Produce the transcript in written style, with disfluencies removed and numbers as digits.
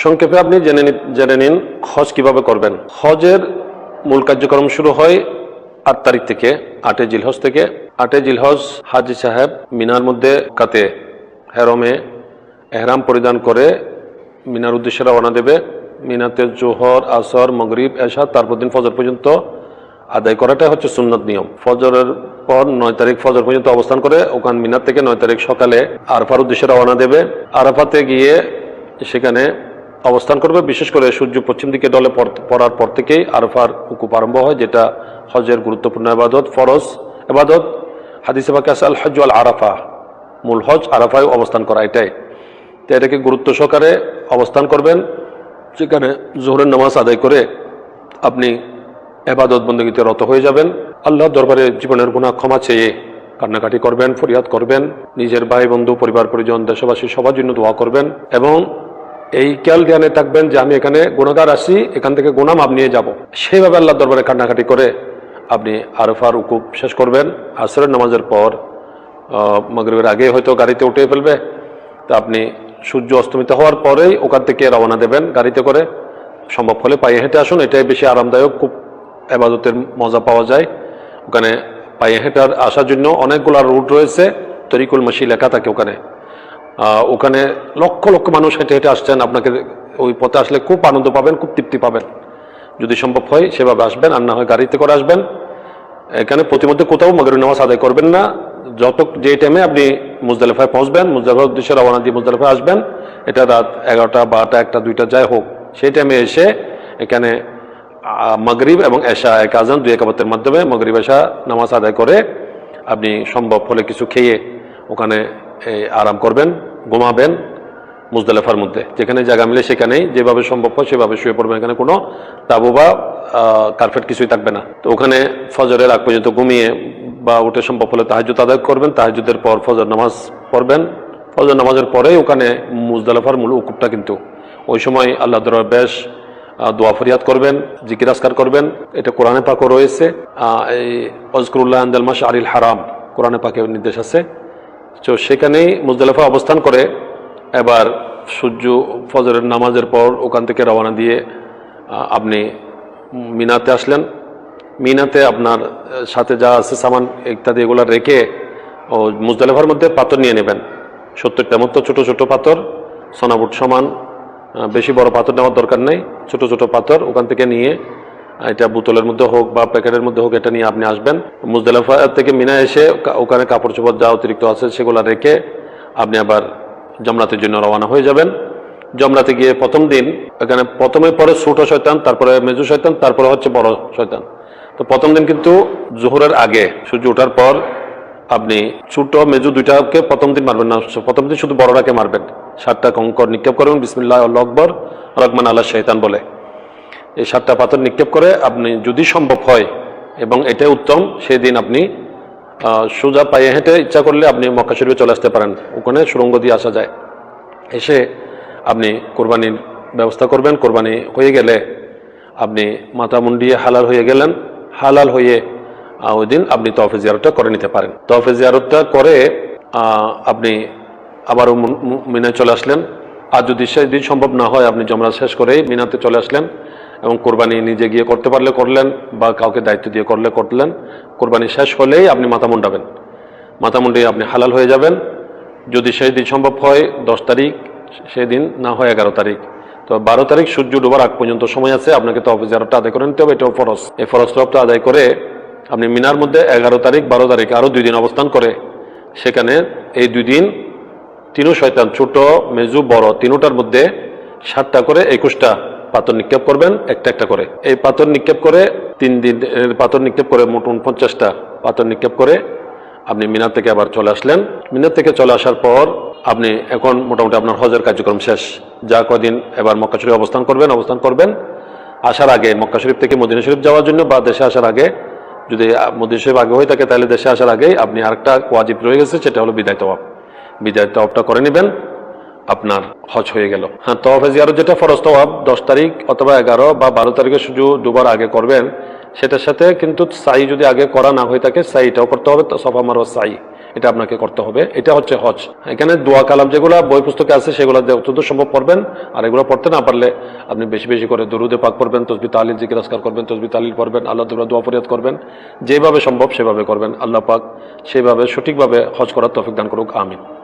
সংক্ষেপে আপনি জেনে নিন হজ কিভাবে করবেন। হজের মূল কার্যক্রম শুরু হয় 8 তারিখ থেকে, 8 জিলহজ থেকে। 8 জিলহজ হাজি সাহেব মিনার মধ্যে কাতে হেরমে এহরাম পরিধান করে মিনার উদ্দেশ্যে রওনা দেবে। মিনাতে জোহর, আসর, মাগরিব, এশা, তারপর দিন ফজর পর্যন্ত আদায় করাটাই হচ্ছে সুন্নত নিয়ম। ফজরের পর 9 তারিখ ফজর পর্যন্ত অবস্থান করে ওখান মিনার থেকে 9 তারিখ সকালে আরাফার উদ্দেশ্যে রওনা দেবে। আরাফাতে গিয়ে সেখানে অবস্থান করবে। বিশেষ করে সূর্য পশ্চিম দিকে ডলে পড়ার পর থেকেই আরাফার উকুপ আরম্ভ হয়, যেটা হজের গুরুত্বপূর্ণ ইবাদত, ফরজ ইবাদত। হাদিসে পাকে আছে আল হজ্জু আল আরাফা, মূল হজ আরাফায় অবস্থান করা, এটাই। তো এটাকে গুরুত্ব সহকারে অবস্থান করবেন। সেখানে জোহরের নামাজ আদায় করে আপনি ইবাদত বন্দেগীতে রত হয়ে যাবেন। আল্লাহর দরবারে জীবনের গুনাহ ক্ষমা চেয়ে কান্নাকাটি করবেন, ফরিয়াদ করবেন। নিজের ভাই বন্ধু, পরিবার পরিজন, দেশবাসী সবার জন্য দোয়া করবেন এবং এই খেয়াল ধ্যানে থাকবেন যে আমি এখানে গুনাহগার আসি, এখান থেকে গুনাহ মাপ নিয়ে যাব। সেইভাবে আল্লাহর দরবারে কান্নাকাটি করে আপনি আরাফার উকুপ শেষ করবেন। আসরের নামাজের পর মাগরিবের আগে হয়তো গাড়িতে উঠে ফেলবে, তা আপনি সূর্য অস্তমিত হওয়ার পরেই ওখান থেকে রওনা দেবেন গাড়িতে করে। সম্ভব হলে পায়ে হেঁটে আসুন, এটাই বেশি আরামদায়ক, খুব ইবাদতের মজা পাওয়া যায়। ওখানে পায়ে হেঁটে আসার জন্য অনেকগুলো রুট রয়েছে, তরিকুল মাসি লেখা থাকে ওখানে। ওখানে লক্ষ লক্ষ মানুষ হেঁটে হেঁটে আসছেন। আপনাকে ওই পথে আসলে খুব আনন্দ পাবেন, খুব তৃপ্তি পাবেন। যদি সম্ভব হয় সেভাবে আসবেন, আর না হয় গাড়িতে করে আসবেন। এখানে প্রতিমধ্যে কোথাও মাগরিব নামাজ আদায় করবেন না। যে টাইমে আপনি মুজদালিফায় পৌঁছবেন, মুজদালিফার উদ্দেশ্যে রওনা দিয়ে মুজদালিফায় আসবেন, এটা রাত 11টা, 12টা, 1টা, 2টা যাই হোক, সেই টাইমে এসে এখানে মাগরিব এবং এশা এক আজান, 2 একামতের মাধ্যমে মাগরিব এশা নামাজ আদায় করে আপনি সম্ভব হলে কিছু খেয়ে ওখানে আরাম করবেন, ঘুমাবেন মুজদালিফার মধ্যে। যেখানে জায়গা মিলে সেখানেই যেভাবে সম্ভব হয় সেভাবে শুয়ে পড়বেন। এখানে কোনো তাবু বা কার্পেট কিছুই থাকবে না। তো ওখানে ফজরের আগ পর্যন্ত ঘুমিয়ে বা উঠে সম্ভব হলে তাহাজ্জুদ আদায় করবেন। তাহাজ্জুদের পর ফজর নামাজ পড়বেন। ফজর নামাজের পরেই ওখানে মুজদালিফার মূল উকুপটা, কিন্তু ওই সময় আল্লাহ দরবারে বেশ দোয়া ফরিয়াদ করবেন, জিকির আজকার করবেন। এটা কোরআনে পাকও রয়েছে। এই ওয়াজকুরুল্লাহ ইনদাল মাশআরিল হারাম কোরআনে পাকে নির্দেশ আছে। তো সেখানেই মুজদালিফা অবস্থান করে এবার সূর্য ফজরের নামাজের পর ওখান থেকে রওনা দিয়ে আপনি মিনাতে আসলেন। মিনাতে আপনার সাথে যা আছে সামান ইত্যাদি এগুলো রেখে ও মুজদালিফার মধ্যে পাথর নিয়ে নেবেন। 70টার মতো ছোট ছোট পাথর, সোনাবুট সমান, বেশি বড় পাথর নেওয়ার দরকার নেই। ছোট ছোট পাথর ওখান থেকে নিয়ে, এটা বোতলের মধ্যে হোক বা প্যাকেটের মধ্যে হোক, এটা নিয়ে আপনি আসবেন। মুজদালিফা থেকে মিনা এসে ওখানে কাপড় চোপড় যা অতিরিক্ত আছে সেগুলো রেখে আপনি আবার জমরাতের জন্য রওনা হয়ে যাবেন। জমরাতে গিয়ে প্রথম দিন এখানে প্রথমে পরে ছোট শয়তান, তারপরে মেজু শয়তান, তারপরে হচ্ছে বড় শয়তান। তো প্রথম দিন কিন্তু জোহরের আগে সূর্য ওঠার পর আপনি ছোট মেজু দুইটাকে প্রথম দিন মারবেন না, প্রথম দিন শুধু বড়টাকে মারবেন। 7টা কঙ্কর নিক্ষেপ করবেন, বিসমিল্লাহ আল্লাহু আকবার রহমান আল্লাহ শয়তান বলে। এই 7টা পাথর নিক্ষেপ করে আপনি যদি সম্ভব হয়, এবং এটাই উত্তম, সেই দিন আপনি সোজা পায়ে হেঁটে ইচ্ছা করলে আপনি মক্কা শরীফে চলে আসতে পারেন। ওখানে সুড়ঙ্গ দিয়ে আসা যায়। এসে আপনি কোরবানির ব্যবস্থা করবেন। কোরবানি হয়ে গেলে আপনি মাথা মুন্ডিয়ে হালাল হয়ে গেলেন। হালাল হয়ে ওই দিন আপনি তওয়াফে জিয়ারতটা করে নিতে পারেন। তওয়াফে জিয়ারতটা করে আপনি আবারও মিনায় চলে আসলেন। আর যদি সেদিন সম্ভব না হয়, আপনি জমরা শেষ করেই মিনাতে চলে আসলেন এবং কোরবানি নিজে গিয়ে করতে পারলে করলেন, বা কাউকে দায়িত্ব দিয়ে করলে করলেন। কোরবানি শেষ হলেই আপনি মাথা মুন্ডাবেন। মাথা মুন্ডিয়ে আপনি হালাল হয়ে যাবেন। যদি সেই দিন সম্ভব হয় 10 তারিখ, সেই দিন না হয় 11 তারিখ। তো 12 তারিখ সূর্য ডোবার আগ পর্যন্ত সময় আছে, আপনাকে তওয়াফে জিয়ারতটা আদায় করে নিতে হবে। এটাও ফরজ। এই ফরজ তওয়াফটা আদায় করে আপনি মিনার মধ্যে 11 তারিখ 12 তারিখ আরও 2 দিন অবস্থান করে সেখানে এই 2 দিন তিনও শয়তান, ছোট মেজু বড়, তিনোটার মধ্যে 7টা করে 21টা পাথর নিক্ষেপ করবেন, একটা একটা করে। এই পাথর নিক্ষেপ করে 3 দিন পাথর নিক্ষেপ করে মোট 49টা পাথর নিক্ষেপ করে আপনি মিনার থেকে আবার চলে আসলেন। মিনার থেকে চলে আসার পর আপনি এখন মোটামুটি আপনার হজের কার্যক্রম শেষ। যা কদিন এবার মক্কা শরীফে অবস্থান করবেন। আসার আগে মক্কা শরীফ থেকে মদিনা শরীফ যাওয়ার জন্য বা দেশে আসার আগে, যদি মদিনা শরীফ আগে হয়ে থাকে তাহলে দেশে আসার আগেই আপনি আরেকটা ওয়াজিব রয়ে গেছে, সেটা হলো বিদায় তওয়াফ। বিদায় তওয়াফটা করে নেবেন, আপনার হজ হয়ে গেল। হ্যাঁ, তওয়াফে জিয়ারত যেটা ফরজ তওয়াফ 10 তারিখ অথবা 11 বা 12 তারিখে সূর্য ডোবার আগে করবেন। সেটার সাথে কিন্তু সাই যদি আগে করা না হয়ে থাকে, সাইটাও করতে হবে। সফা মারওয়া সাই এটা আপনাকে করতে হবে। এটা হচ্ছে হজ। এখানে দোয়া কালাম যেগুলো বই পুস্তকে আছে সেগুলো যতদূর সম্ভব পড়বেন, আর এগুলো পড়তে না পারলে আপনি বেশি বেশি করে দরুদে পাক পড়বেন, তসবিহ তাহলিল জিকির আজকার করবেন, তসবিহ তাহলিল পড়বেন, আল্লাহ তাআলা দোয়া ফরিয়াদ করবেন, যেভাবে সম্ভব সেভাবে করবেন। আল্লাহ পাক সেভাবে সঠিকভাবে হজ করার তৌফিক দান করুক, আমিন।